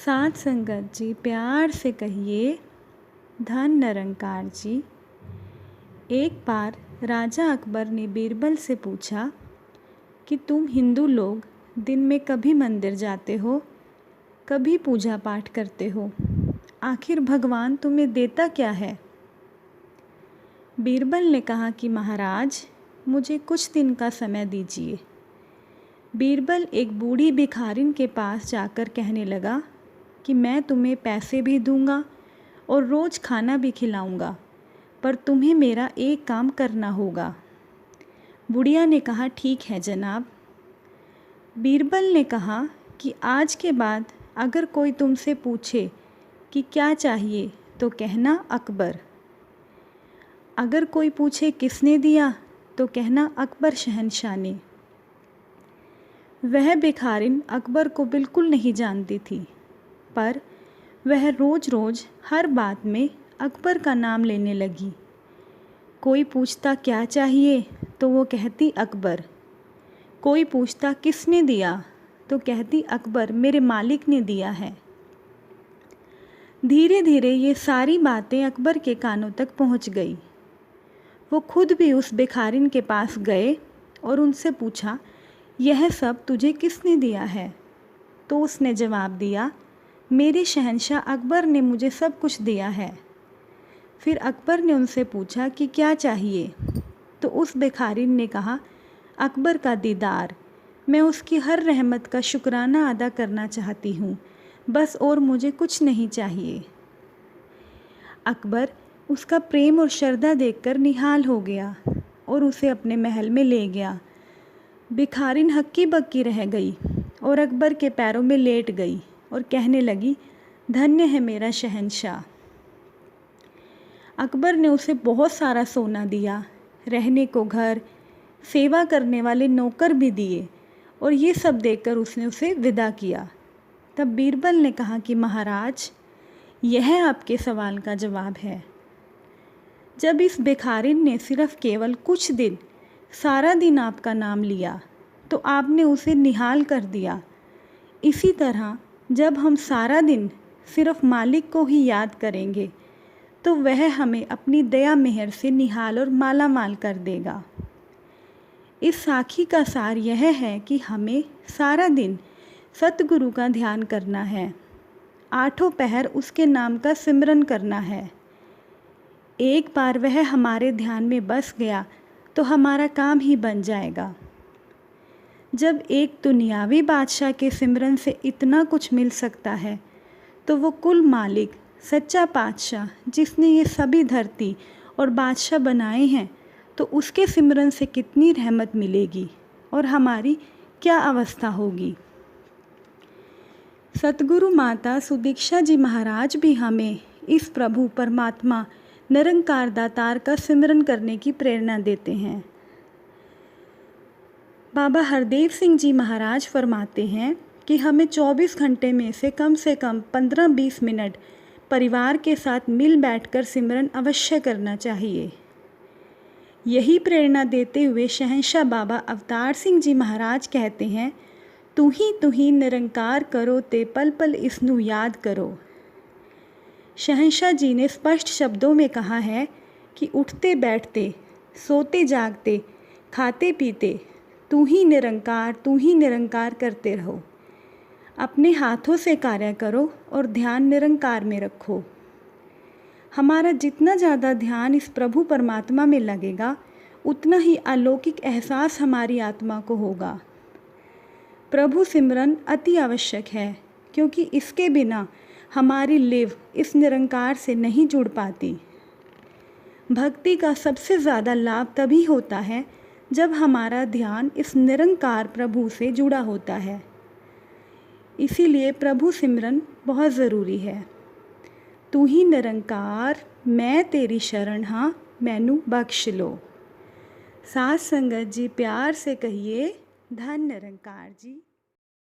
साथ संगत जी प्यार से कहिए, धन निरंकार जी। एक बार राजा अकबर ने बीरबल से पूछा कि तुम हिंदू लोग दिन में कभी मंदिर जाते हो, कभी पूजा पाठ करते हो, आखिर भगवान तुम्हें देता क्या है? बीरबल ने कहा कि महाराज, मुझे कुछ दिन का समय दीजिए। बीरबल एक बूढ़ी भिखारिन के पास जाकर कहने लगा कि मैं तुम्हें पैसे भी दूंगा और रोज़ खाना भी खिलाऊंगा, पर तुम्हें मेरा एक काम करना होगा। बुढ़िया ने कहा, ठीक है जनाब। बीरबल ने कहा कि आज के बाद अगर कोई तुमसे पूछे कि क्या चाहिए तो कहना अकबर। अगर कोई पूछे किसने दिया तो कहना अकबर शहंशाह ने। वह भिखारिन अकबर को बिल्कुल नहीं जानती थी, पर वह रोज़ रोज़ हर बात में अकबर का नाम लेने लगी। कोई पूछता क्या चाहिए तो वो कहती अकबर। कोई पूछता किसने दिया तो कहती अकबर, मेरे मालिक ने दिया है। धीरे धीरे ये सारी बातें अकबर के कानों तक पहुंच गई। वो खुद भी उस भिखारिन के पास गए और उनसे पूछा, यह सब तुझे किसने दिया है? तो उसने जवाब दिया, मेरे शहंशाह अकबर ने मुझे सब कुछ दिया है। फिर अकबर ने उनसे पूछा कि क्या चाहिए? तो उस भिखारिन ने कहा, अकबर का दीदार। मैं उसकी हर रहमत का शुक्राना अदा करना चाहती हूँ, बस और मुझे कुछ नहीं चाहिए। अकबर उसका प्रेम और श्रद्धा देखकर निहाल हो गया और उसे अपने महल में ले गया। भिखारिन हक्की बक्की रह गई और अकबर के पैरों में लेट गई और कहने लगी, धन्य है मेरा शहंशाह। अकबर ने उसे बहुत सारा सोना दिया, रहने को घर, सेवा करने वाले नौकर भी दिए और ये सब देकर उसने उसे विदा किया। तब बीरबल ने कहा कि महाराज, यह आपके सवाल का जवाब है। जब इस भिखारिन ने सिर्फ केवल कुछ दिन सारा दिन आपका नाम लिया तो आपने उसे निहाल कर दिया। इसी तरह जब हम सारा दिन सिर्फ मालिक को ही याद करेंगे तो वह हमें अपनी दया मेहर से निहाल और माला माल कर देगा। इस साखी का सार यह है कि हमें सारा दिन सतगुरु का ध्यान करना है, आठों पहर उसके नाम का सिमरन करना है। एक बार वह हमारे ध्यान में बस गया तो हमारा काम ही बन जाएगा। जब एक दुनियावी बादशाह के सिमरन से इतना कुछ मिल सकता है तो वो कुल मालिक सच्चा बादशाह जिसने ये सभी धरती और बादशाह बनाए हैं, तो उसके सिमरन से कितनी रहमत मिलेगी और हमारी क्या अवस्था होगी। सतगुरु माता सुदीक्षा जी महाराज भी हमें इस प्रभु परमात्मा निरंकार दातार का सिमरन करने की प्रेरणा देते हैं। बाबा हरदेव सिंह जी महाराज फरमाते हैं कि हमें 24 घंटे में से कम 15-20 मिनट परिवार के साथ मिल बैठकर सिमरन अवश्य करना चाहिए। यही प्रेरणा देते हुए शहंशाह बाबा अवतार सिंह जी महाराज कहते हैं, तू ही निरंकार करो ते पल पल इसनु याद करो। शहंशाह जी ने स्पष्ट शब्दों में कहा है कि उठते बैठते, सोते जागते, खाते पीते तू ही निरंकार करते रहो। अपने हाथों से कार्य करो और ध्यान निरंकार में रखो। हमारा जितना ज़्यादा ध्यान इस प्रभु परमात्मा में लगेगा, उतना ही अलौकिक एहसास हमारी आत्मा को होगा। प्रभु सिमरन अति आवश्यक है, क्योंकि इसके बिना हमारी लिव इस निरंकार से नहीं जुड़ पाती। भक्ति का सबसे ज़्यादा लाभ तभी होता है जब हमारा ध्यान इस निरंकार प्रभु से जुड़ा होता है। इसीलिए प्रभु सिमरन बहुत ज़रूरी है। तू ही निरंकार, मैं तेरी शरण हाँ, मैनू बख्श लो। साथ संगत जी प्यार से कहिए, धन निरंकार जी।